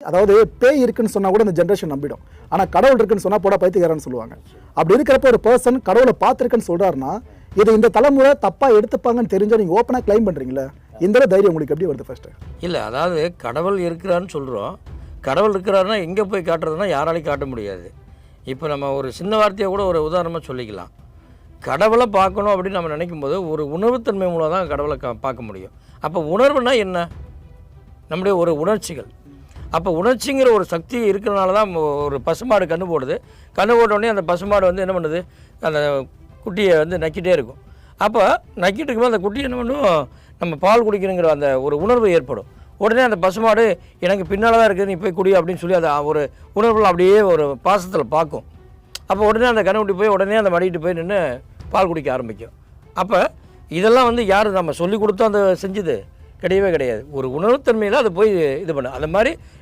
அதாவது பேய் இருக்குன்னு சொன்னா கூட இந்த ஜென்ரேஷன் நம்பிடும். ஆனா கடவுள் இருக்குன்னு சொன்னா போட பைத்தியக்காரன்னு சொல்லுவாங்க. அப்படி இருக்கிறப்ப ஒரு பர்சன் கடவுளை பார்த்திருக்குன்னு சொல்றாருன்னா இது இந்த தலைமுறை தப்பா எடுத்துப்பாங்கன்னு தெரிஞ்சா நீங்க ஓப்பனா கிளைம் பண்றீங்களா? இந்த தைரியம் உங்களுக்கு எப்படி வருது ஃபர்ஸ்ட்? இல்லை, அதாவது கடவுள் இருக்கிறான்னு சொல்கிறோம். கடவுள் இருக்கிறாருன்னா எங்கே போய் காட்டுறதுன்னா யாராலையும் காட்ட முடியாது. இப்போ நம்ம ஒரு சின்ன வார்த்தையை கூட ஒரு உதாரணமாக சொல்லிக்கலாம். கடவுளை பார்க்கணும் அப்படின்னு நம்ம நினைக்கும் போது ஒரு உணர்வுத்தன்மை மூலம் தான் கடவுளை பார்க்க முடியும். அப்போ உணர்வுனா என்ன? நம்முடைய ஒரு உணர்ச்சிகள். அப்போ உணர்ச்சிங்கிற ஒரு சக்தி இருக்கிறனால தான் ஒரு பசுமாடு கன்று போடுது. கன்று போட்ட உடனே அந்த பசுமாடு வந்து என்ன பண்ணுது, அந்த குட்டியை வந்து நக்கிட்டே இருக்கும். அப்போ நக்கிட்டு இருக்கும்போது அந்த குட்டி என்ன பண்ணும், நம்ம பால் குடிக்கணுங்கிற அந்த ஒரு உணர்வு ஏற்படும். உடனே அந்த பசுமாடு எனக்கு பின்னால் தான் இருக்குது, நீ போய் குடி அப்படின்னு சொல்லி அதை ஒரு உணர்வில் அப்படியே ஒரு பாசத்தில் பார்க்கும். அப்போ உடனே அந்த கன்றுக்குட்டி போய் உடனே அந்த மடிக்கிட்டு போய் நின்று பால் குடிக்க ஆரம்பிக்கும். அப்போ இதெல்லாம் வந்து யார் நம்ம சொல்லி கொடுத்தோம் அந்த செஞ்சது கிடையவே கிடையாது. ஒரு உணர்வுத்தன்மையில் அதை போய் இது பண்ணு. அது மாதிரி